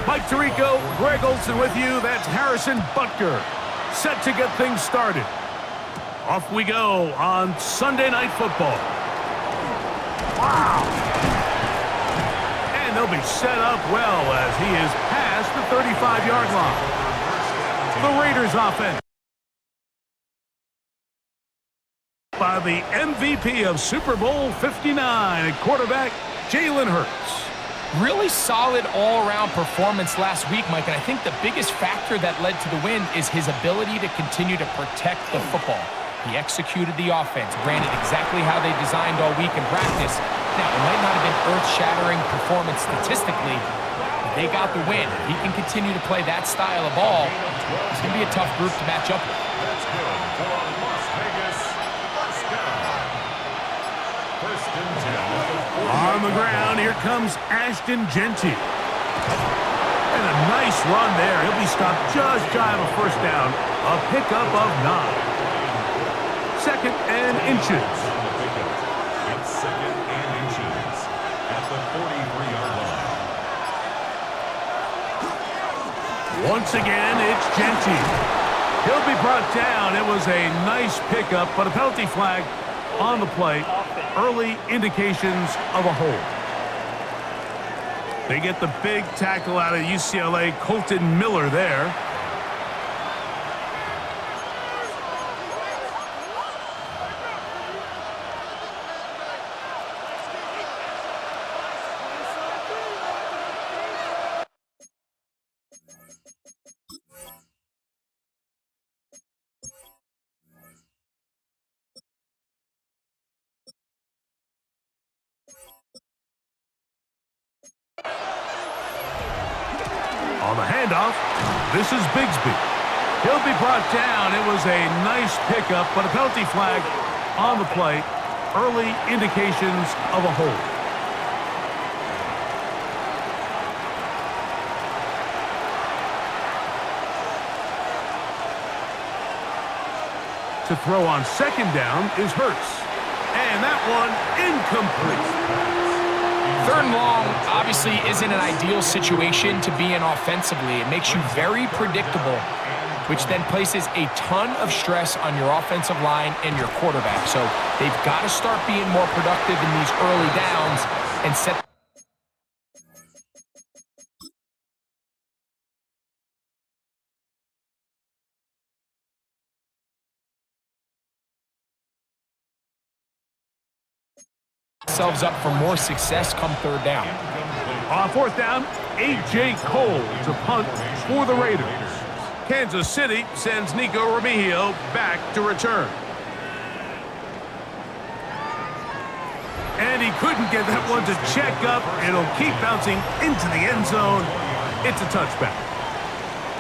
Mike Tirico, Greg Olson with you. That's Harrison Butker, set to get things started. Off we go on Sunday Night Football. Wow! And they'll be set up well as he is past the 35-yard line. The Raiders offense by the MVP of Super Bowl 59 at quarterback, Jalen Hurts. Really solid all-around performance last week, Mike, and I think the biggest factor that led to the win is his ability to continue to protect the football. He executed the offense, ran it exactly how they designed all week in practice. Now, it might not have been earth-shattering performance statistically, but they got the win. If he can continue to play that style of ball, it's going to be a tough group to match up with. That's good for Las Vegas. Let's go. First and 10. On the ground, here comes Ashton Genty. And a nice run there. He'll be stopped just shy of a first down. A pickup of 9. Second and inches. It's second and inches at the 43-yard line. Once again, it's Genty. He'll be brought down. It was a nice pickup, but a penalty flag on the play. Early indications of a hold. They get the big tackle out of UCLA, Colton Miller there. On the handoff, this is Bigsby. He'll be brought down. It was a nice pickup, but a penalty flag on the play. Early indications of a hold. To throw on second down is Hurts. And that one incomplete. Third and long obviously isn't an ideal situation to be in offensively. It makes you very predictable, which then places a ton of stress on your offensive line and your quarterback. So they've got to start being more productive in these early downs and set themselves up for more success come third down. On fourth down, A.J. Cole to punt for the Raiders. Kansas City sends Nico Remigio back to return. And he couldn't get that one to check up. It'll keep bouncing into the end zone. It's a touchback.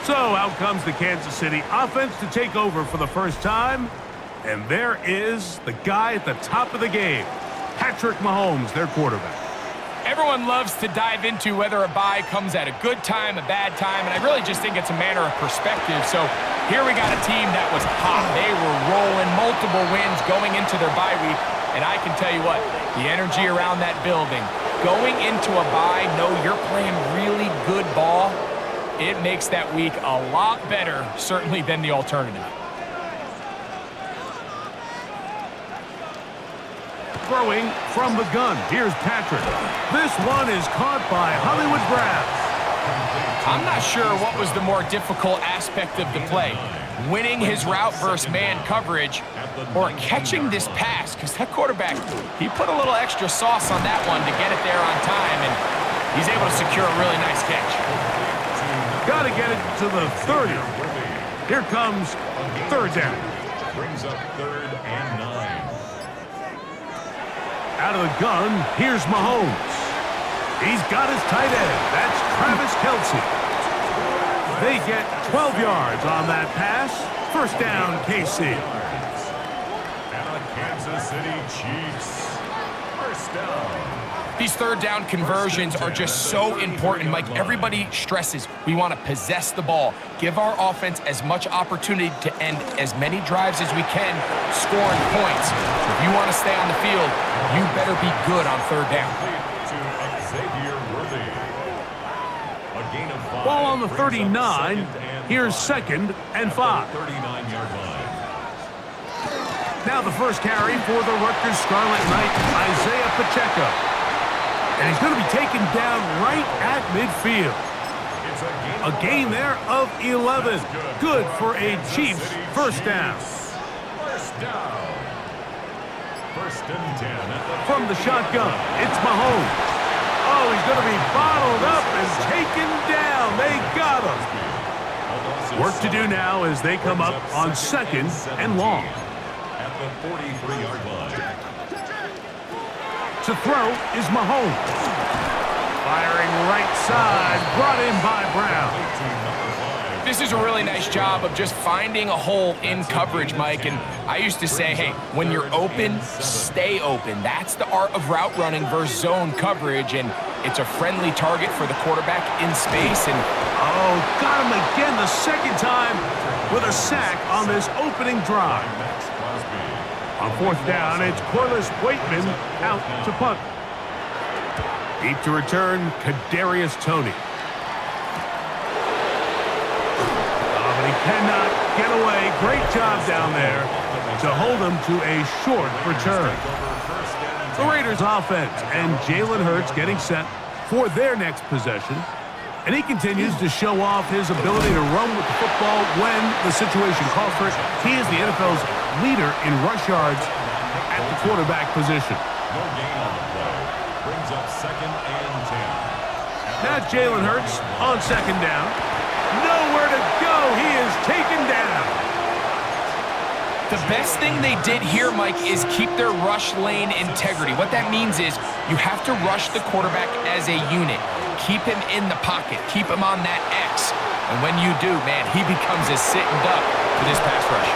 So out comes the Kansas City offense to take over for the first time. And there is the guy at the top of the game, Patrick Mahomes, their quarterback. Everyone loves to dive into whether a bye comes at a good time, a bad time, and I really just think it's a matter of perspective. So here we got a team that was hot. They were rolling, multiple wins going into their bye week, and I can tell you what, the energy around that building, going into a bye, know you're playing really good ball, it makes that week a lot better, certainly, than the alternative. Throwing from the gun. Here's Patrick. This one is caught by Hollywood Grabs. I'm not sure what was the more difficult aspect of the play, winning his route versus man coverage or catching this pass, because that quarterback, he put a little extra sauce on that one to get it there on time, and he's able to secure a really nice catch. Got to get it to the 30. Here comes third down. Brings up 3rd and 9. Out of the gun, here's Mahomes. He's got his tight end. That's Travis Kelce. They get 12 yards on that pass. First down, KC. And the Kansas City Chiefs. First down. These third down conversions are just so important, Mike. Everybody stresses we want to possess the ball, give our offense as much opportunity to end as many drives as we can, scoring points. If you want to stay on the field, you better be good on third down. Ball on the 39. Here's 2nd and 5. 39-yard line. Now the first carry for the Rutgers Scarlet Knight, Isaiah Pacheco. And he's going to be taken down right at midfield. A gain there of 11. Good for a Chiefs first down. First down. 1st and 10. From the shotgun, it's Mahomes. Oh, he's going to be bottled up and taken down. They got him. Work to do now as they come up on 2nd and long. At the 43-yard line. To throw is Mahomes. Firing right side, brought in by Brown. This is a really nice job of just finding a hole in coverage, Mike. And I used to say, hey, when you're open, stay open. That's the art of route running versus zone coverage. And it's a friendly target for the quarterback in space. And oh, got him again the second time with a sack on this opening drive. On 4th down, it's Corliss Waitman out to punt. Deep to return, Kadarius Toney. But he cannot get away. Great job down there to hold him to a short return. The Raiders offense and Jalen Hurts getting set for their next possession. And he continues to show off his ability to run with the football when the situation calls for it. He is the NFL's leader in rush yards at the quarterback position. No gain on the play. Brings up 2nd and 10. Now Jalen Hurts on 2nd down. Nowhere to go. He is taken down. the best thing they did here, Mike, is keep their rush lane integrity. What that means is you have to rush the quarterback as a unit. Keep him in the pocket. Keep him on that X. And when you do, man, he becomes a sitting duck for this pass rush.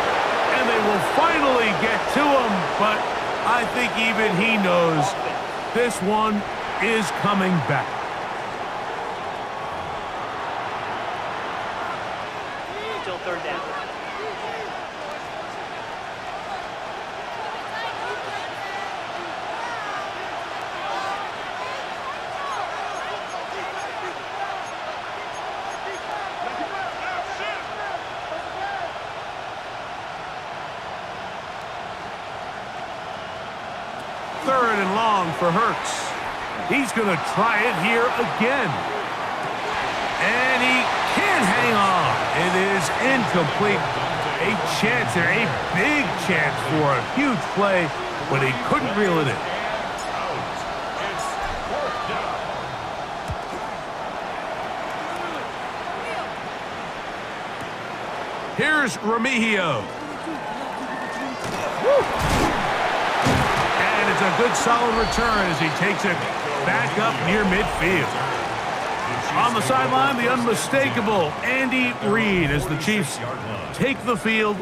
And they will finally get to him, but I think even he knows this one is coming back. Still third down. Third and long for Hurts. He's going to try it here again. And he can't hang on. It is incomplete. A chance there, a big chance for a huge play, but he couldn't reel it in. Here's Remigio. And it's a good solid return as he takes it back up near midfield. On the sideline, the unmistakable Andy Reid as the Chiefs take the field.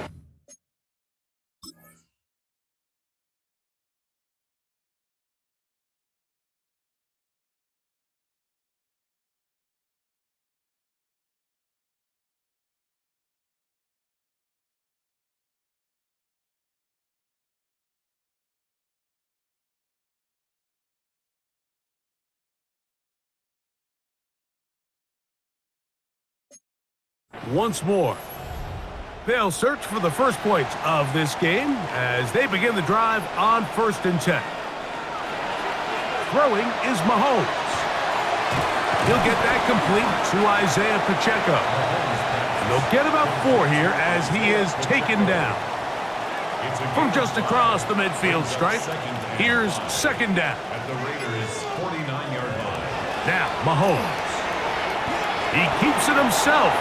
Once more, they'll search for the first points of this game as they begin the drive on 1st and 10. throwing is Mahomes. He'll get that complete to Isaiah Pacheco. And they'll get about 4 here as he is taken down. From just across the midfield stripe, here's second down. At the Raiders' 49-yard line. Now, Mahomes. He keeps it himself.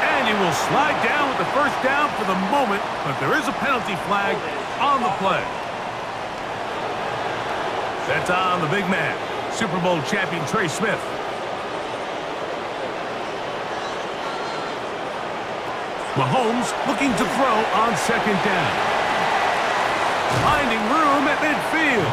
And he will slide down with the first down for the moment, but there is a penalty flag on the play. That's on the big man, Super Bowl champion Trey Smith. Mahomes looking to throw on second down. Finding room at midfield.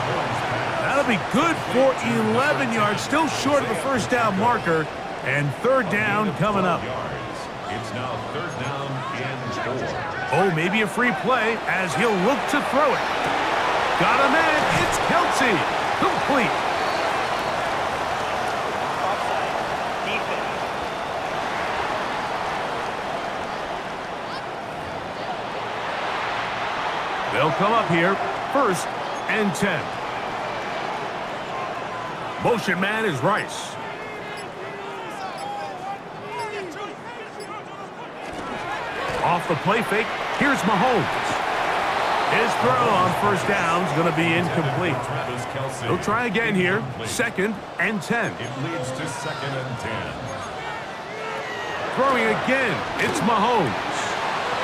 That'll be good for 11 yards, still short of the first down marker, and third down coming up. It's now third down and 4. Oh, maybe a free play as he'll look to throw it. Got a man. It's Kelsey. Complete. Offside. Defense. They'll come up here, first and 10. Motion man is Rice. Off the play fake, here's Mahomes. His throw on first down is going to be incomplete. He'll try again here, second and 10. It leads to second and 10. Throwing again, it's Mahomes.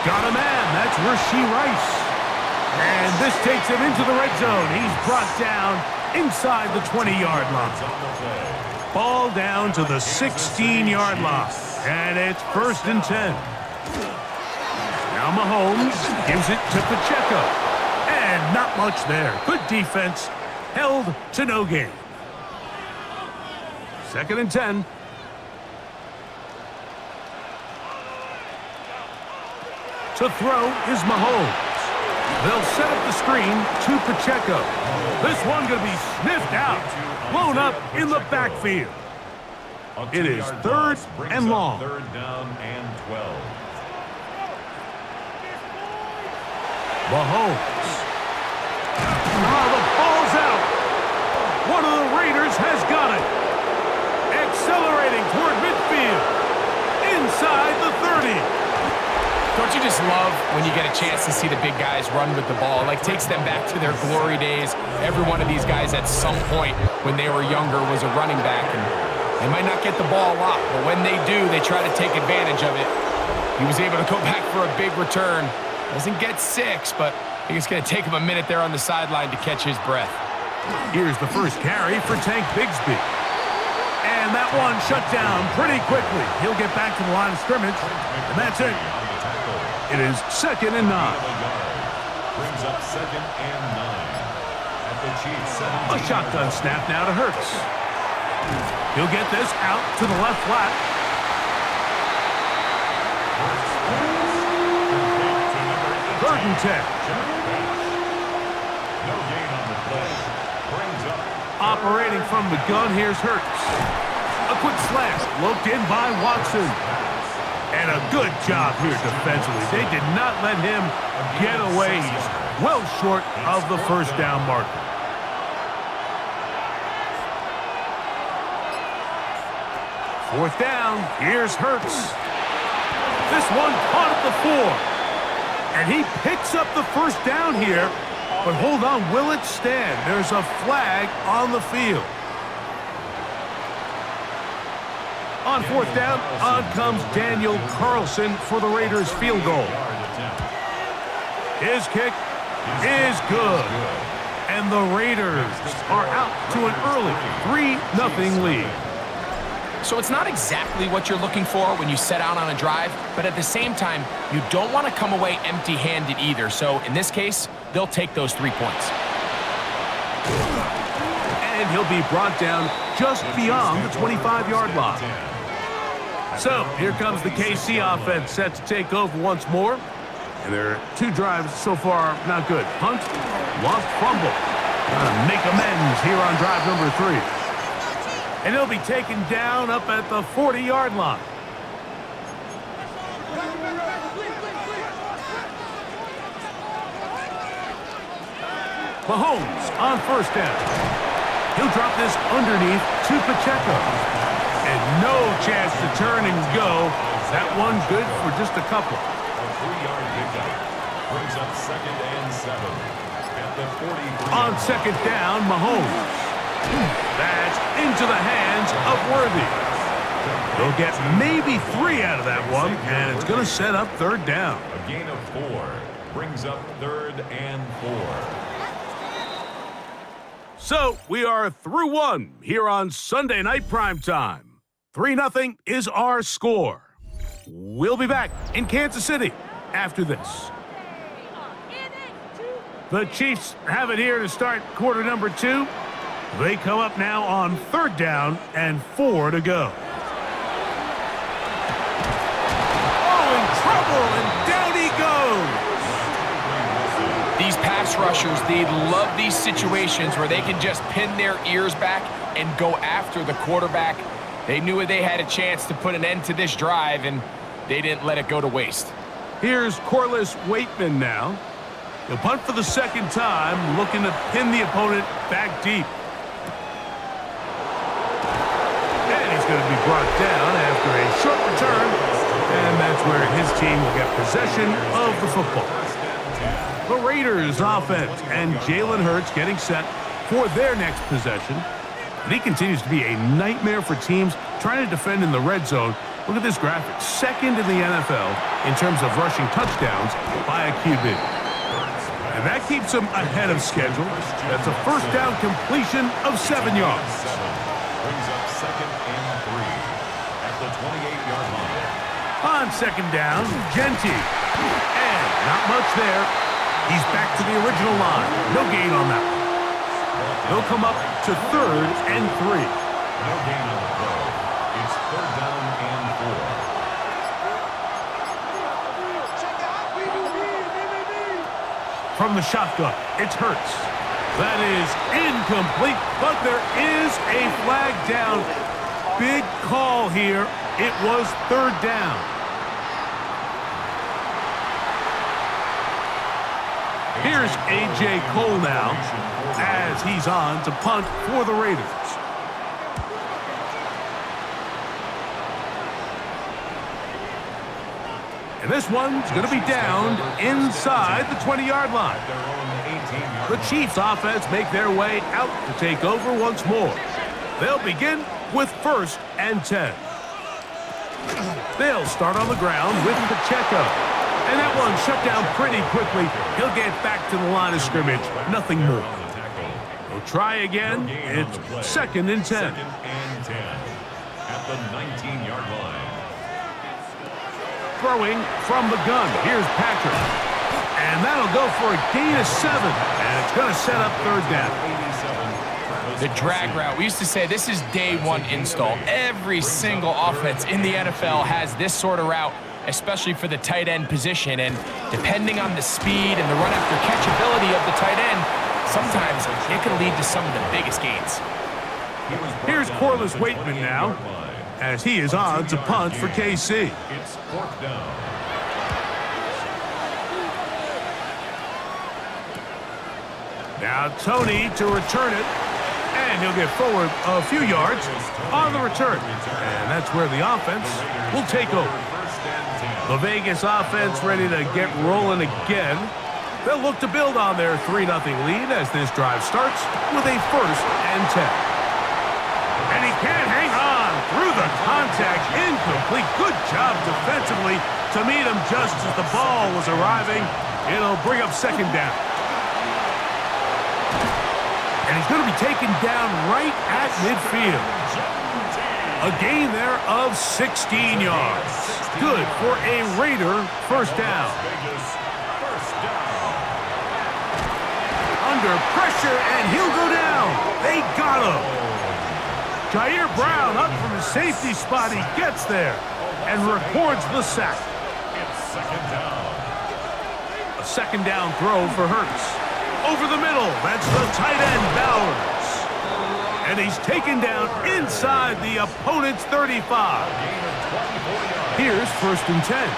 Got a man, that's Rashee Rice. And this takes him into the red zone. He's brought down inside the 20-yard line. Ball down to the 16-yard line. And it's first and 10. Now Mahomes gives it to Pacheco. And not much there. Good defense. Held to no gain. Second and 10. To throw is Mahomes. They'll set up the screen to Pacheco. This one going to be sniffed out. Blown up in the backfield. It is third and long. Third down and 12. Mahomes. The ball's out. One of the Raiders has got it. Accelerating toward midfield. Inside the 30. Don't you just love when you get a chance to see the big guys run with the ball? Like, takes them back to their glory days. Every one of these guys at some point when they were younger was a running back. And they might not get the ball a lot, but when they do, they try to take advantage of it. He was able to go back for a big return. Doesn't get 6, but I think it's going to take him a minute there on the sideline to catch his breath. Here's the first carry for Tank Bigsby. And that one shut down pretty quickly. He'll get back to the line of scrimmage, and that's it. It is second and 9. Brings up second and 9. At the Chiefs, A shotgun snap now to Hurts. He'll get this out to the left flat. Third and 10. No gain on the play. Brings up. Operating from the gun, here's Hurts. A quick slash, looked in by Watson. And a good job here defensively. They did not let him get away. He's well short of the first down marker. Fourth down, here's Hurts. This one caught at the 4. And he picks up the first down here. But hold on, will it stand? There's a flag on the field. On fourth down, on comes Daniel Carlson for the Raiders' field goal. His kick is good. And the Raiders are out to an early 3-0 lead. So it's not exactly what you're looking for when you set out on a drive, but at the same time, you don't want to come away empty-handed either. So in this case, they'll take those 3 points. And he'll be brought down just beyond the 25-yard line. So here comes the KC offense set to take over once more. And their 2 drives so far not good. Punt, lost fumble. Trying to make amends here on drive number 3. And he'll be taken down up at the 40-yard line. Mahomes on first down. He'll drop this underneath to Pacheco. And no chance to turn and go. That one good for just a couple. A 3-yard pickup brings up 2nd and 7 at the 43. On 2nd down, Mahomes. That's into the hands of Worthy. They'll get maybe 3 out of that one, and it's going to set up 3rd down. A gain of 4 brings up 3rd and 4. So we are through 1 here on Sunday Night Primetime. 3-0 is our score. We'll be back in Kansas City after this. The Chiefs have it here to start quarter number 2. They come up now on 3rd down and 4 to go. Oh, in trouble, and down he goes. These pass rushers, they love these situations where they can just pin their ears back and go after the quarterback. They knew they had a chance to put an end to this drive, and they didn't let it go to waste. Here's Corliss Waitman now. He'll punt for the 2nd time, looking to pin the opponent back deep. And he's going to be brought down after a short return, and that's where his team will get possession of the football. The Raiders offense and Jalen Hurts getting set for their next possession. And he continues to be a nightmare for teams trying to defend in the red zone. Look at this graphic. 2nd in the NFL in terms of rushing touchdowns by a QB. And that keeps him ahead of schedule. That's a 1st down completion of 7 yards. Brings up 2nd and 3 at the 28-yard line. On 2nd down, Genty. And not much there. He's back to the original line. No gain on that one. They'll come up to 3rd and 3. No gain on the play. It's 3rd down and 4. From the shotgun, it's Hurts. That is incomplete, but there is a flag down. Big call here. It was 3rd down. Here's A.J. Cole now as he's on to punt for the Raiders. And this one's going to be downed inside the 20-yard line. The Chiefs offense make their way out to take over once more. They'll begin with 1st and 10. They'll start on the ground with Pacheco. And that one shut down pretty quickly. He'll get back to the line of scrimmage. Nothing more. We'll try again. It's 2nd and 10. 2nd and 10 at the 19-yard line. Throwing from the gun. Here's Patrick. And that'll go for a gain of 7. And it's going to set up 3rd down. The drag route. We used to say this is day 1 install. Every single offense in the NFL has this sort of route, especially for the tight end position. And depending on the speed and the run-after-catch ability of the tight end, sometimes it can lead to some of the biggest gains. Here's Corliss Waitman now, as he is on to punt for KC. It's 4th down. Now Tony to return it, and he'll get forward a few yards on the return. And that's where the offense will take over. The Vegas offense ready to get rolling again. They'll look to build on their 3-0 lead as this drive starts with a 1st and 10. And he can't hang on through the contact. Incomplete. Good job defensively to meet him just as the ball was arriving. It'll bring up 2nd down. And he's going to be taken down right at midfield. A gain there of 16 yards. Good for a Raider 1st down. Under pressure, and he'll go down. They got him. Jair Brown up from his safety spot. He gets there and records the sack. It's 2nd down. A 2nd down throw for Hurts. Over the middle, that's the tight end, Bowers. And he's taken down inside the opponent's 35. Here's 1st and 10.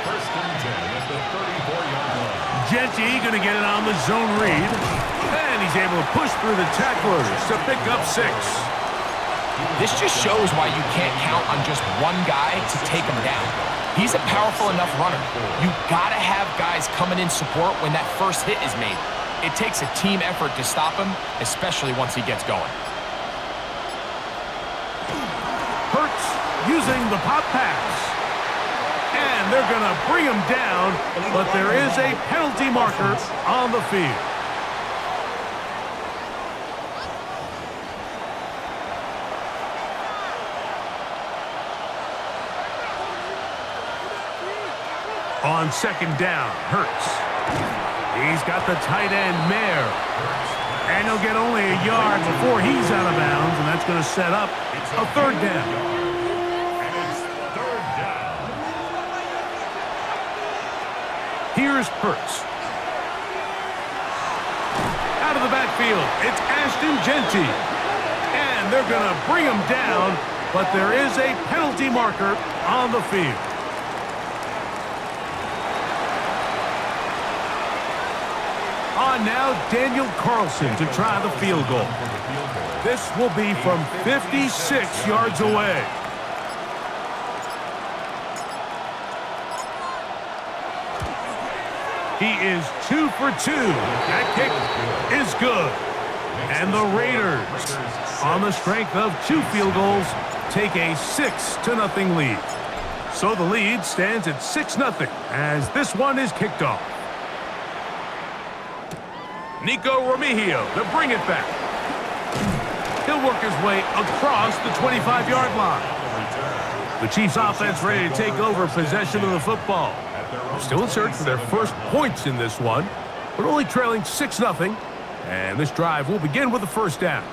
First and 10 at the 34-yard line. Genti going to get it on the zone read. And he's able to push through the tacklers to pick up 6. This just shows why you can't count on just one guy to take him down. He's a powerful enough runner. You gotta have guys coming in support when that first hit is made. It takes a team effort to stop him, especially once he gets going. Hurts using the pop pass. And they're going to bring him down, but there is a penalty marker on the field. On second down, Hurts. He's got the tight end, Mayer. And he'll get only a yard before he's out of bounds, and that's going to set up a third down. Here's Hurts. Out of the backfield, it's Ashton Genti. And they're going to bring him down, but there is a penalty marker on the field. On now, Daniel Carlson to try the field goal. This will be from 56 yards away. He is 2 for 2. That kick is good. And the Raiders, on the strength of 2 field goals, take a 6-0 lead. So the lead stands at 6-0 as this one is kicked off. Nico Remigio to bring it back. He'll work his way across the 25-yard line. The Chiefs offense ready to take over possession of the football. Still in search for their first points in this one, but only trailing 6-0. And this drive will begin with the first down.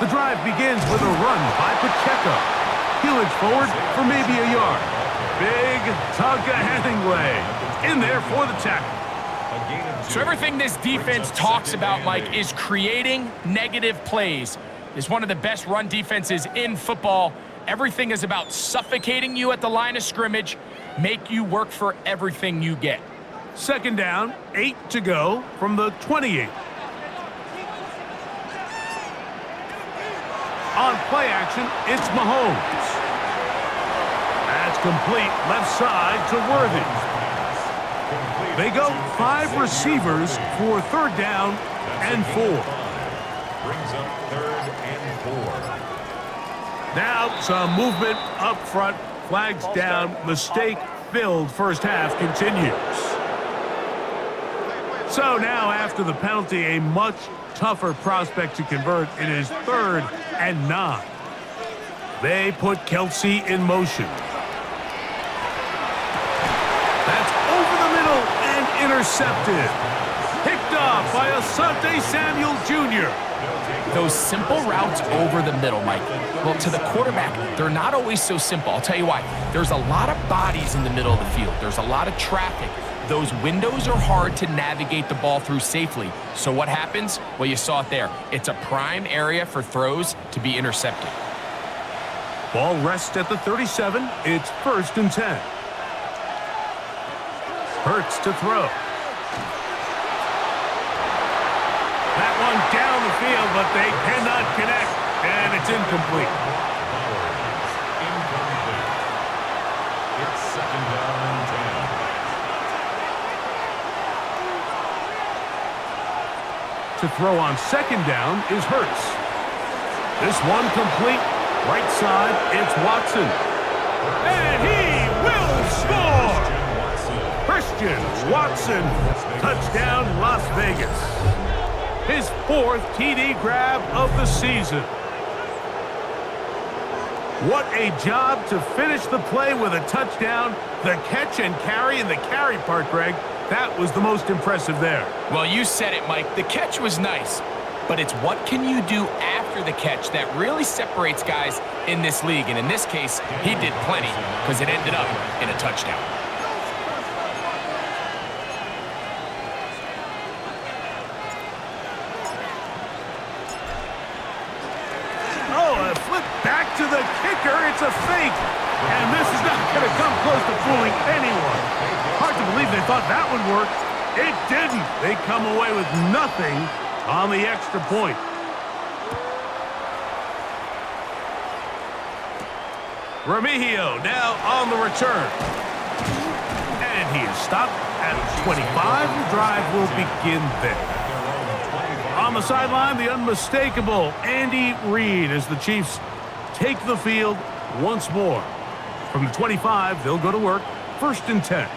The drive begins with a run by Pacheco. He'll inch forward for maybe a yard. Big Tonka Hemingway in there for the tackle. So everything this defense talks about, Mike, is creating negative plays. It's one of the best run defenses in football. Everything is about suffocating you at the line of scrimmage, make you work for everything you get. Second down, 8 to go from the 28. On play action, it's Mahomes. That's complete left side to Worthy. They go 5 receivers for third down and 4. Brings up 3rd and 4. Now some movement up front. Flags down. Mistake-filled first half continues. So now after the penalty, a much tougher prospect to convert. It is 3rd and 9. They put Kelsey in motion. That's over the middle and intercepted. Picked off by Asante Samuel Jr. Those simple routes over the middle, Mike. Well, to the quarterback, they're not always so simple. I'll tell you why. There's a lot of bodies in the middle of the field. There's a lot of traffic. Those windows are hard to navigate the ball through safely. So what happens? Well, you saw it there. It's a prime area for throws to be intercepted. Ball rests at the 37. It's 1st and 10. Hurts to throw. That one down the field, but they cannot connect, and it's incomplete. Incomplete. It's 2nd down and 10. To throw on 2nd down is Hurts. This one complete. Right side, it's Watson. And he will score! Christian Watson, touchdown Las Vegas. His 4th TD grab of the season. What a job to finish the play with a touchdown. The catch and carry, and the carry part, Greg, that was the most impressive there. Well, you said it, Mike. The catch was nice. but it's what can you do after the catch that really separates guys in this league. And in this case, he did plenty because it ended up in a touchdown. Oh, a flip back to the kicker. It's a fake. And this is not going to come close to fooling anyone. Hard to believe they thought that would work. It didn't. They come away with nothing on the extra point. Remigio now on the return. And he is stopped at 25. The drive will begin there. On the sideline, the unmistakable Andy Reid as the Chiefs take the field once more. From the 25, they'll go to work. 1st and 10.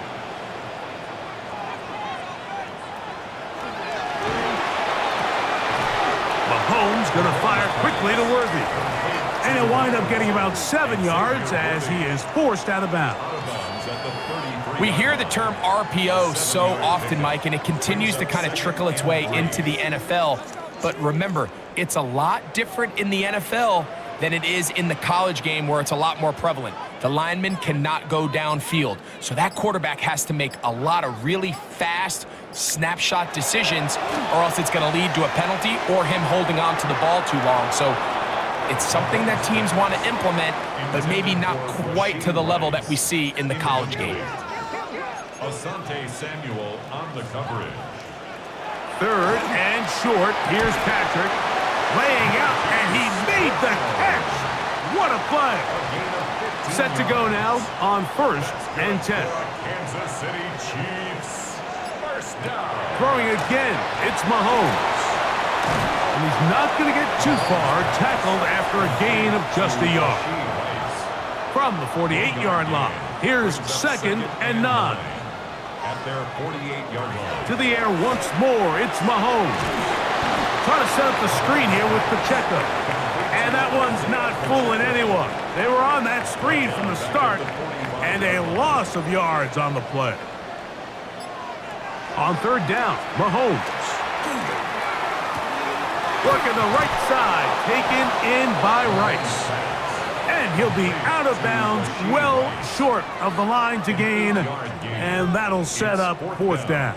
Mahomes going to fire quickly to Worthy. And he'll wind up getting about 7 yards as he is forced out of bounds. We hear the term RPO so often, Mike, and it continues to kind of trickle its way into the NFL. But remember, it's a lot different in the NFL than it is in the college game where it's a lot more prevalent. The lineman cannot go downfield, so that quarterback has to make a lot of really fast snapshot decisions, or else it's going to lead to a penalty or him holding on to the ball too long. So it's something that teams want to implement, but maybe not quite to the level that we see in the college game. Asante Samuel on the coverage. 3rd and short. Here's Patrick laying out, and he made the catch. What a play. Set to go now on 1st and 10. Kansas City Chiefs. 1st down. Throwing again, it's Mahomes. And he's not going to get too far, tackled after a gain of just a yard. From the 48-yard line, here's 2nd and 9. At their 48-yard line. To the air once more, it's Mahomes. Trying to set up the screen here with Pacheco. And that one's not fooling anyone. They were on that screen from the start, and a loss of yards on the play. On 3rd down, Mahomes. Working the right side, taken in by Rice. And he'll be out of bounds, well short of the line to gain, and that'll set up 4th down.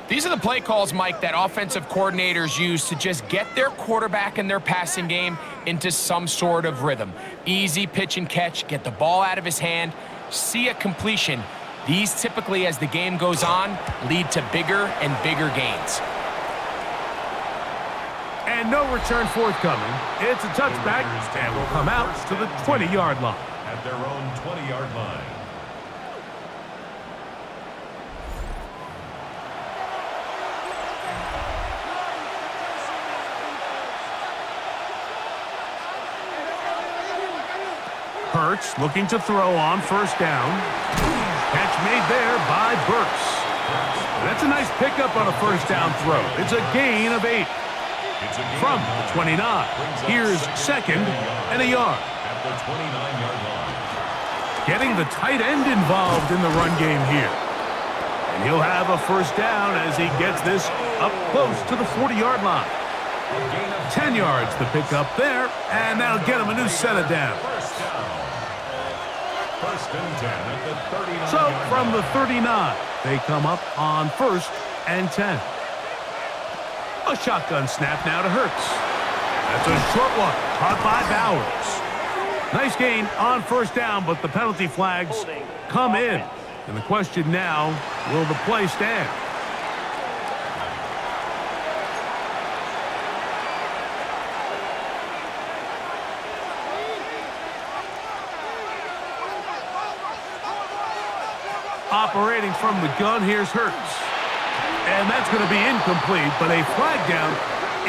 These are the play calls, Mike, that offensive coordinators use to just get their quarterback and their passing game into some sort of rhythm. Easy pitch and catch, get the ball out of his hand, see a completion. These typically, as the game goes on, lead to bigger and bigger gains. And no return forthcoming. It's a touchback, and will come out to the 20-yard line. At their own 20-yard line. Hurts looking to throw on 1st down. Catch made there by Burks. That's a nice pickup on a 1st down throw. It's a gain of 8. From the 29, here's 2nd and a yard. At the 29-yard line. Getting the tight end involved in the run game here. And he'll have a 1st down as he gets this up close to the 40-yard line. 10 yards to pick up there, and that'll get him a new set of downs. 1st and 10 at the 39. So from the 39, they come up on 1st and 10. A shotgun snap now to Hurts. That's a short one, caught by Bowers. Nice gain on 1st down, but the penalty flags come in. And the question now, will the play stand? Operating from the gun, here's Hurts. And that's going to be incomplete, but a flag down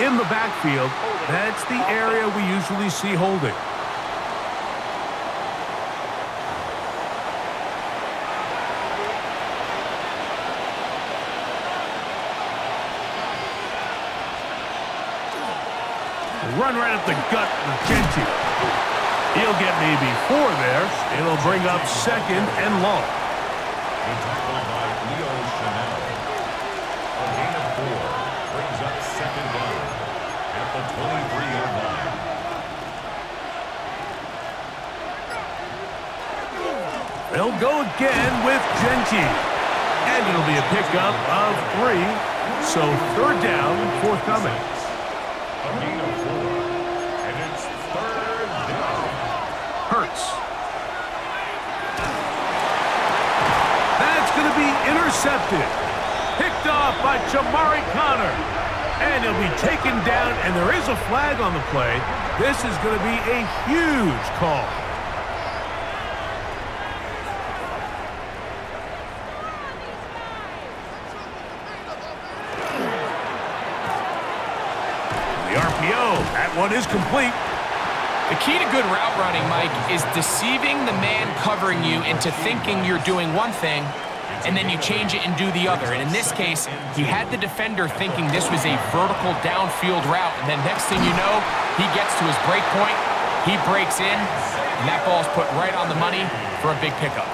in the backfield. That's the area we usually see holding. Run right at the gut with Genty. He'll get maybe 4 there. It'll bring up 2nd and long. Tackled by Leo Chanel. A gain of 4 brings up 2nd down. 23-yard line. They'll go again with Genty. And it'll be a pickup of 3. So third down, forthcoming. A gain of 4. And it's third down. Hurts. That's going to be intercepted. Picked off by Jamari Connor. And he'll be taken down, and there is a flag on the play. This is going to be a huge call. The RPO, that one is complete. The key to good route running, Mike, is deceiving the man covering you into thinking you're doing one thing, and then you change it and do the other. And in this case, he had the defender thinking this was a vertical downfield route, and then next thing you know, he gets to his break point, he breaks in, and that ball's put right on the money for a big pickup.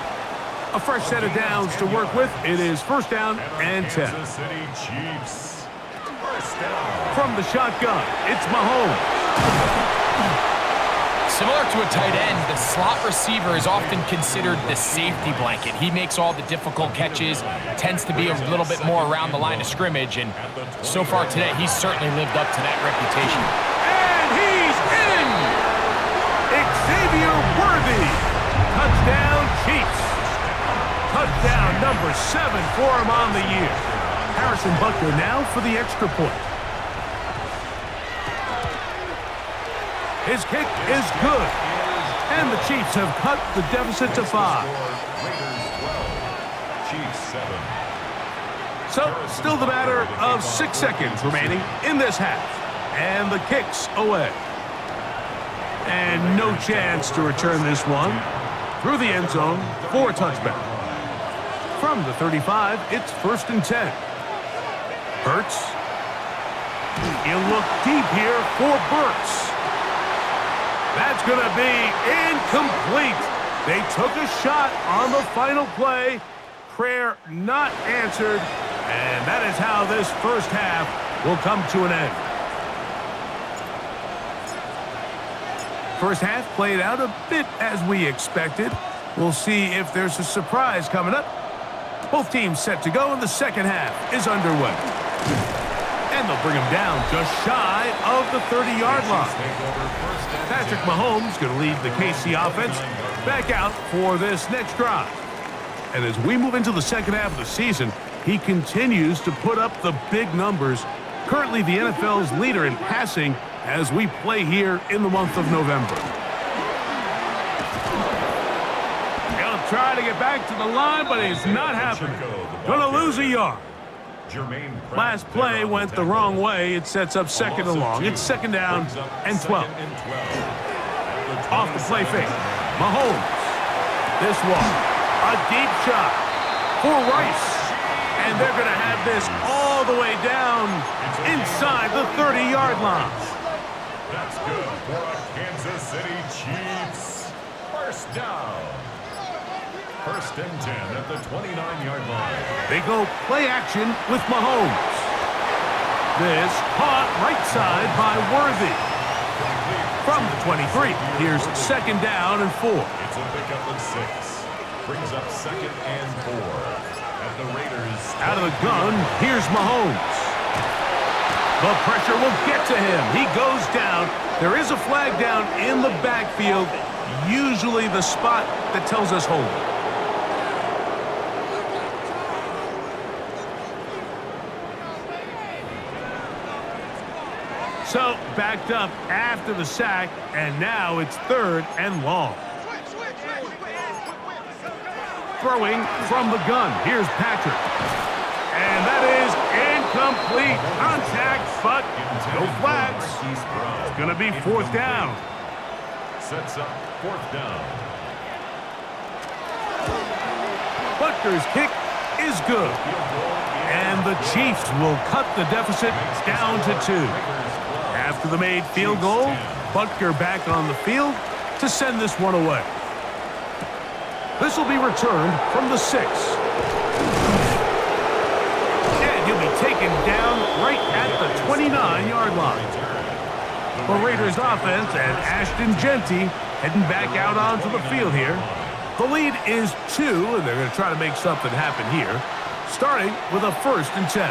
A fresh set of downs to work with. It is first down and 10. Kansas City Chiefs. First down. From the shotgun, it's Mahomes. Similar to a tight end, the slot receiver is often considered the safety blanket. He makes all the difficult catches, tends to be a little bit more around the line of scrimmage, and so far today, he's certainly lived up to that reputation. And he's in! Xavier Worthy. Touchdown, Chiefs. Touchdown number 7 for him on the year. Harrison Butker now for the extra point. His kick is good. And the Chiefs have cut the deficit to 5. Raiders 12. Chiefs 7. So, still the matter of 6 seconds remaining in this half. And the kick's away. And no chance to return this one through the end zone for a touchback. From the 35, it's first and 10. Hurts. He'll look deep here for Burks. That's going to be incomplete. They took a shot on the final play. Prayer not answered. And that is how this first half will come to an end. First half played out a bit as we expected. We'll see if there's a surprise coming up. Both teams set to go, and the second half is underway. And they'll bring him down just shy of the 30-yard line. Patrick Mahomes going to lead the KC offense back out for this next drive. And as we move into the second half of the season, he continues to put up the big numbers. Currently the NFL's leader in passing as we play here in the month of November. He'll try to get back to the line, but it's not happening. Going to lose a yard. Last play went the wrong way. It sets up second and long. It's second down and 12. Off the play fake. Mahomes. This one. A deep shot for Rice. And they're going to have this all the way down inside the 30-yard line. That's good for a Kansas City Chiefs. First down. First and 10 at the 29-yard line. They go play action with Mahomes. This caught right side by Worthy. From the 23, here's second down and 4. It's a pickup of 6. Brings up second and 4. At the Raiders. Out of the gun, here's Mahomes. The pressure will get to him. He goes down. There is a flag down in the backfield, usually the spot that tells us hold. So, backed up after the sack, and now it's third and long. Throwing from the gun. Here's Patrick. And that is incomplete. Contact, but no flags. It's going to be fourth down. Sets up fourth down. Butker's kick is good. And the Chiefs will cut the deficit down to 2. After the made field goal, Butker back on the field to send this one away. This will be returned from the 6. And he'll be taken down right at the 29-yard line. The Raiders offense and Ashton Genty heading back out onto the field here. The lead is 2, and they're going to try to make something happen here, starting with a 1st and 10.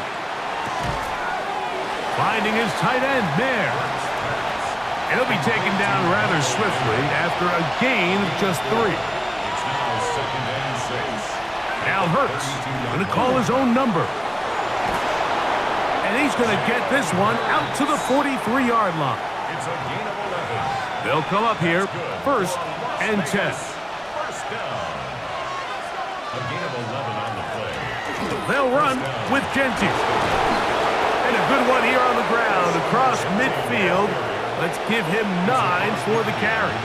Finding his tight end, Mayer. And he'll be taken down rather swiftly after a gain of just 3. It's now 2nd and 6. Now Hurts going to call his own number. And he's going to get this one out to the 43-yard line. It's a gain of 11. They'll come up here, 1st and 10. First down. A gain of 11 on the play. They'll run with Genty. And a good one here on the ground across midfield. Let's give him 9 for the carry.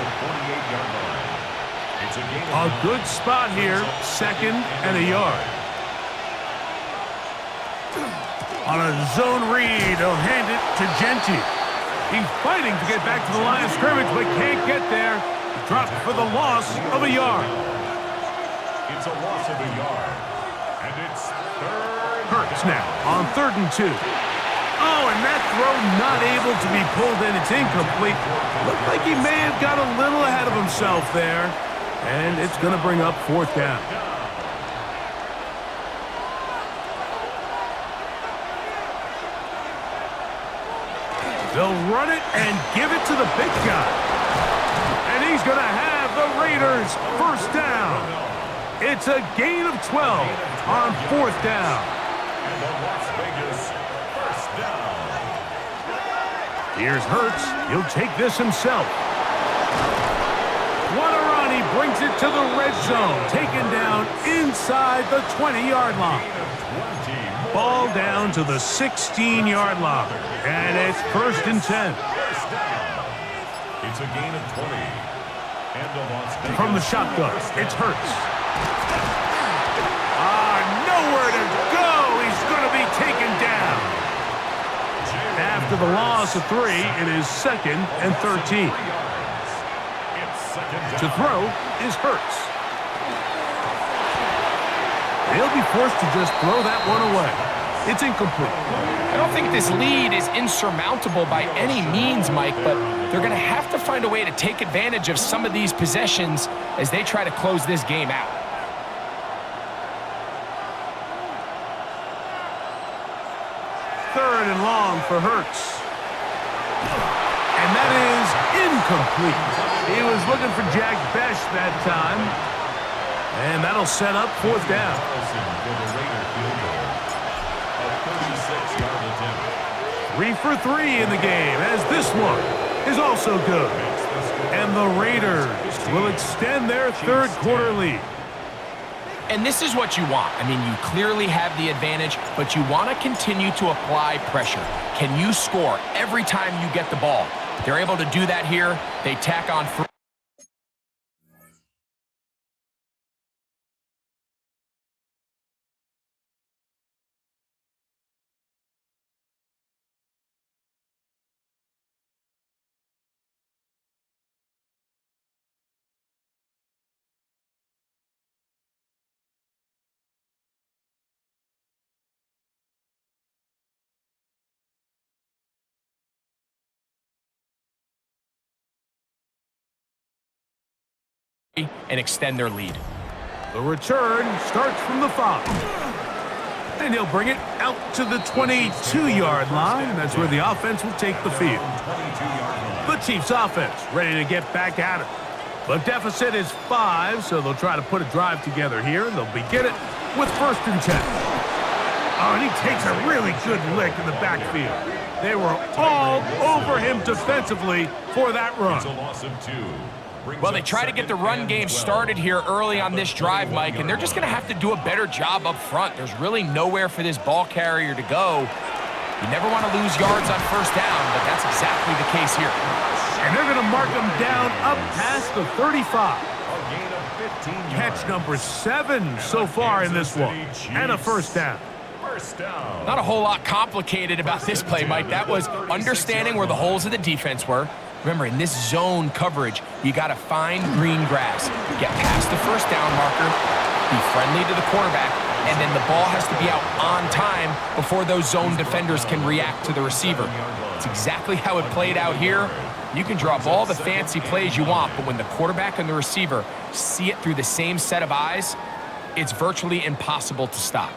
A good spot here, 2nd and a yard. On a zone read, he'll hand it to Genty. He's fighting to get back to the line of scrimmage, but can't get there. Dropped for the loss of a yard. It's a loss of a yard. And it's 3rd. Hurts now on 3rd and 2. Oh, and that throw not able to be pulled in. It's incomplete. Looked like he may have got a little ahead of himself there. And it's going to bring up 4th down. They'll run it and give it to the big guy. And he's going to have the Raiders 1st down. It's a gain of 12 on 4th down. And the Las Vegas first down. Here's Hurts. He'll take this himself. What a run. He brings it to the red zone. Taken down inside the 20-yard line. Ball down to the 16-yard line. And it's 1st and 10. First down. It's a gain of 20. And the Las Vegas From the shotgun, it's Hurts. Nowhere to go. He's going to be taken down. After the loss of 3, it is 2nd and 13. To throw is Hurts. He'll be forced to just throw that one away. It's incomplete. I don't think this lead is insurmountable by any means, Mike, but they're going to have to find a way to take advantage of some of these possessions as they try to close this game out. Third and long for Hurts. And that is incomplete. He was looking for Jack Besh that time. And that'll set up 4th down. 3 for 3 in the game, as this one is also good. And the Raiders will extend their 3rd quarter lead. And this is what you want. I mean, you clearly have the advantage, but you want to continue to apply pressure. Can you score every time you get the ball? They're able to do that here. They tack on. And extend their lead. The return starts from the 5. And he'll bring it out to the 22-yard line. And that's where the offense will take the field. The Chiefs offense ready to get back at it. The deficit is 5, so they'll try to put a drive together here. They'll begin it with 1st and 10. Oh, and he takes a really good lick in the backfield. They were all over him defensively for that run. It's a loss of 2. Well, they try to get the run game started here early on this drive, Mike, and they're just going to have to do a better job up front. There's really nowhere for this ball carrier to go. You never want to lose yards on 1st down, but that's exactly the case here. And they're going to mark him down up past the 35. Catch number 7 so far in this one, and a 1st down. Not a whole lot complicated about this play, Mike. That was understanding where the holes of the defense were. Remember, in this zone coverage, you got to find green grass. Get past the 1st down marker, be friendly to the quarterback, and then the ball has to be out on time before those zone defenders can react to the receiver. It's exactly how it played out here. You can draw up all the fancy plays you want, but when the quarterback and the receiver see it through the same set of eyes, it's virtually impossible to stop.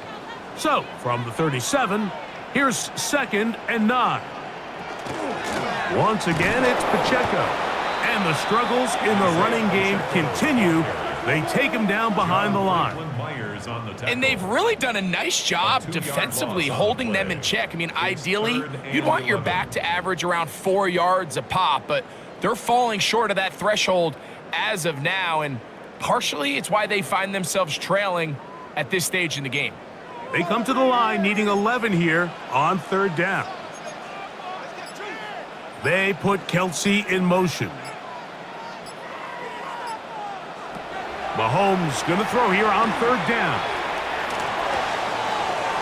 So, from the 37, here's 2nd and 9. Once again, it's Pacheco. And the struggles in the running game continue. They take him down behind the line. And they've really done a nice job defensively holding them in check. I mean, ideally, you'd want your back to average around 4 yards a pop, but they're falling short of that threshold as of now, and partially it's why they find themselves trailing at this stage in the game. They come to the line needing 11 here on 3rd down. They put Kelsey in motion. Mahomes going to throw here on 3rd down.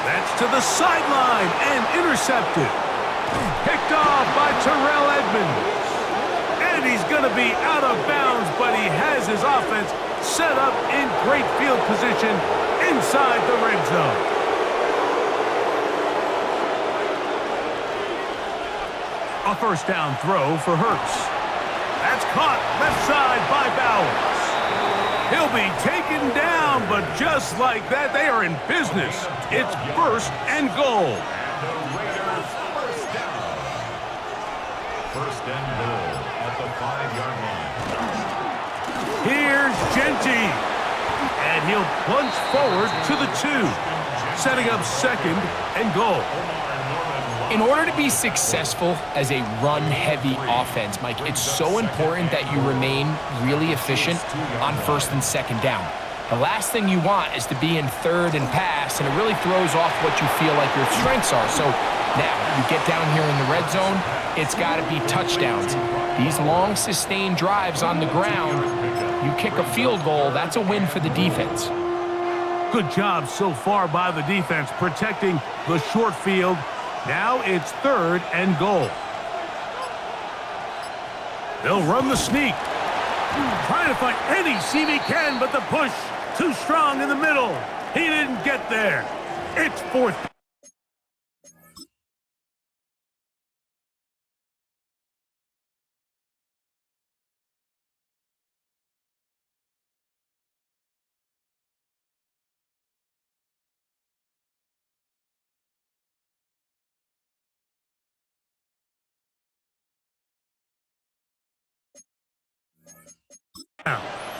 That's to the sideline and intercepted. Picked off by Terrell Edmonds. And he's going to be out of bounds, but he has his offense set up in great field position inside the red zone. A 1st down throw for Hurts. That's caught left side by Bowers. He'll be taken down, but just like that, they are in business. It's 1st and goal. The Raiders first down. 1st and goal at the 5-yard line. Here's Genty. And he'll plunge forward to the 2, setting up 2nd and goal. In order to be successful as a run-heavy offense, Mike, it's so important that you remain really efficient on 1st and 2nd down. The last thing you want is to be in 3rd and pass, and it really throws off what you feel like your strengths are. So now you get down here in the red zone, it's got to be touchdowns. These long, sustained drives on the ground, you kick a field goal, that's a win for the defense. Good job so far by the defense protecting the short field. Now it's 3rd and goal. They'll run the sneak. Trying to find any seam he can, but the push too strong in the middle. He didn't get there. It's 4th.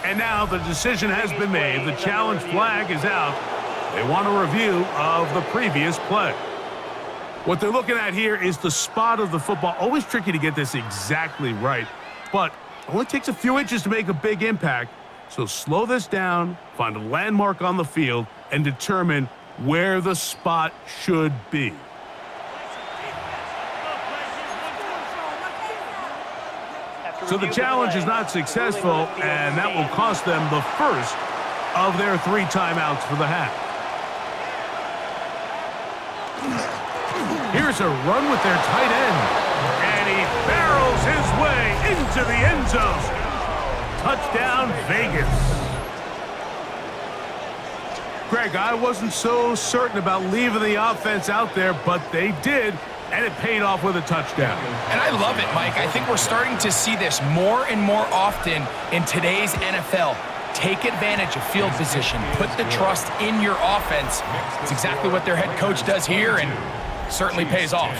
And now the decision has been made. The challenge flag is out. They want a review of the previous play. What they're looking at here is the spot of the football. Always tricky to get this exactly right, but it only takes a few inches to make a big impact. So slow this down, find a landmark on the field, and determine where the spot should be. So the challenge is not successful, and that will cost them the first of their 3 timeouts for the half. Here's a run with their tight end, and he barrels his way into the end zone. Touchdown, Vegas. Greg, I wasn't so certain about leaving the offense out there, but they did. And it paid off with a touchdown. And I love it, Mike. I think we're starting to see this more and more often in today's NFL. Take advantage of field position. Put the trust in your offense. It's exactly what their head coach does here and certainly pays off.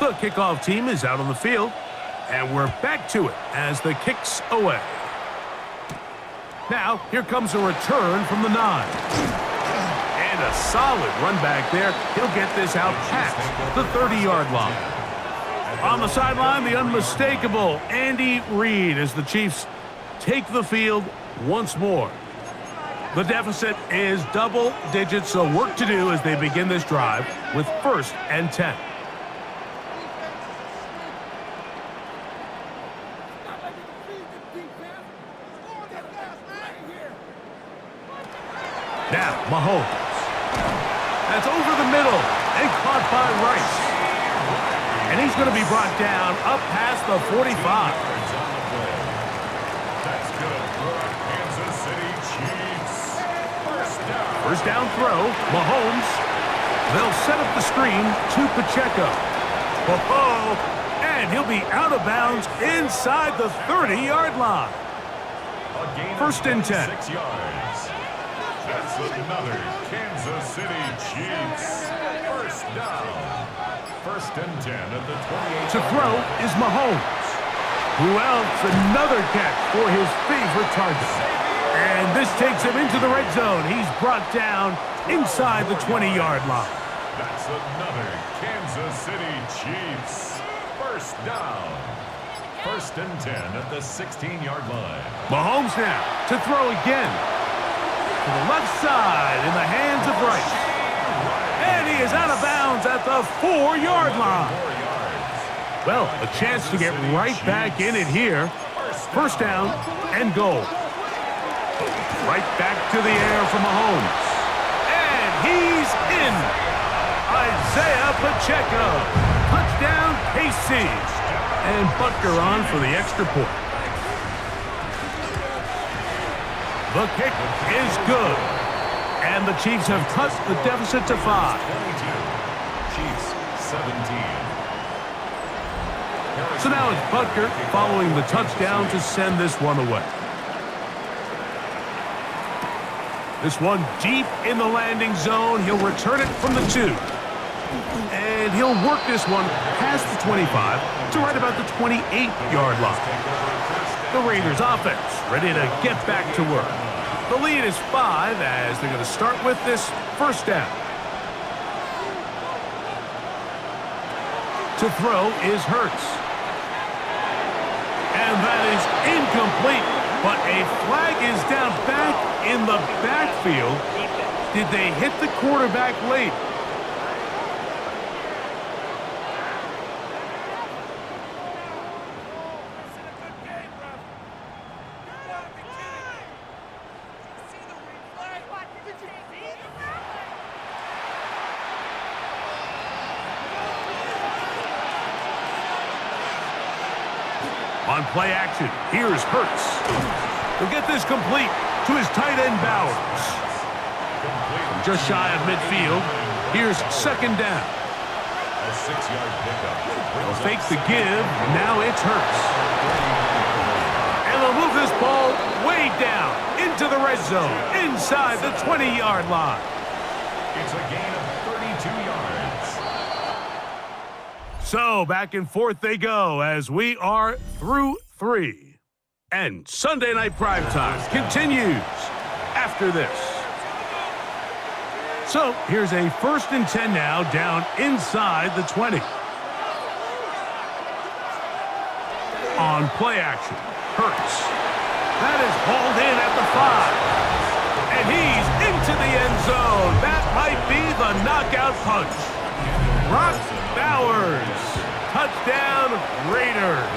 The kickoff team is out on the field, and we're back to it as the kick's away. Now, here comes a return from the 9. And a solid run back there. He'll get this out past the 30-yard line. On the sideline, the unmistakable Andy Reid as the Chiefs take the field once more. The deficit is double digits, so work to do as they begin this drive with 1st and 10. Now, Mahomes. That's over the middle and caught by Rice. And he's going to be brought down up past the 45. First down throw, Mahomes. They'll set up the screen to Pacheco. Ho-ho! And he'll be out of bounds inside the 30-yard line. First and 10. 6 yards. That's another Kansas City Chiefs. First down. First and 10 at the 28. To throw is Mahomes. Who else? Another catch for his favorite target. And this takes him into the red zone. He's brought down inside the 20-yard line. That's another Kansas City Chiefs. First down. First and 10 at the 16-yard line. Mahomes now to throw again. To the left side in the hands of Rice. And he is out of bounds at the 4-yard line. Well, a chance to get right back in it here. First down and goal. Right back to the air for Mahomes. And he's in. Isaiah Pacheco. Touchdown, KC. And Butker on for the extra point. The kick is good. And the Chiefs have cut the deficit to 5. 22. Chiefs 17. So now it's Butker following the touchdown to send this one away. This one deep in the landing zone. He'll return it from the 2. And he'll work this one past the 25 to right about the 28-yard line. The Raiders offense ready to get back to work. The lead is 5 as they're going to start with this first down. To throw is Hurts. And that is incomplete. But a flag is down back in the backfield. Did they hit the quarterback late? On play action, here's Hurts. He'll get this complete to his tight end Bowers. Just shy of midfield, here's second down. A 6-yard pickup. They'll fake the give, now it's Hurts. And they'll move this ball way down into the red zone, inside the 20-yard line. It's a gain of 32 yards. So back and forth they go as we are through 3. And Sunday Night Primetime continues after this. So here's a first and 10 now down inside the 20. On play action, Hurts. That is hauled in at the 5. And he's into the end zone. That might be the knockout punch. Brock Bowers. Touchdown, Raiders.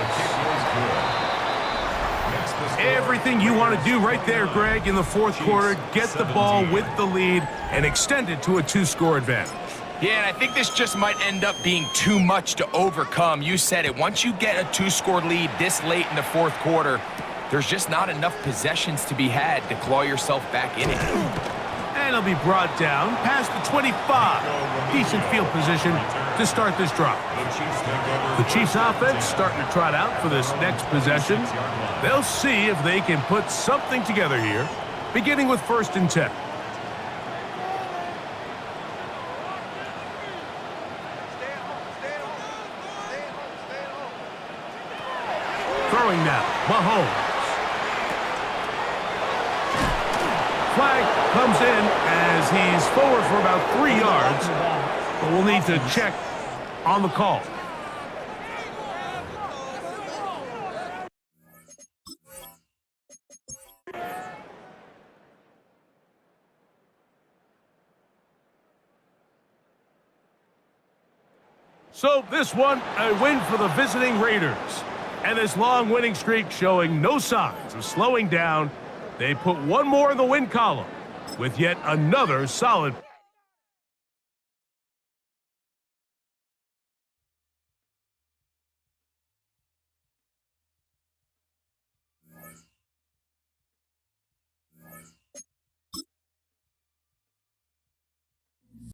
Everything you want to do right there, Greg, in the fourth quarter. Get the ball with the lead and extend it to a 2-score advantage. Yeah, and I think this just might end up being too much to overcome. You said it. Once you get a 2-score lead this late in the fourth quarter, there's just not enough possessions to be had to claw yourself back in it. And he'll be brought down past the 25. Decent field position to start this drive. The Chiefs offense starting to trot out for this next possession. They'll see if they can put something together here, beginning with first and 10. Throwing now, Mahomes. Flag comes in as he's forward for about 3 yards, but we'll need to check on the call. So this one, a win for the visiting Raiders. And this long winning streak showing no signs of slowing down. They put one more in the win column with yet another solid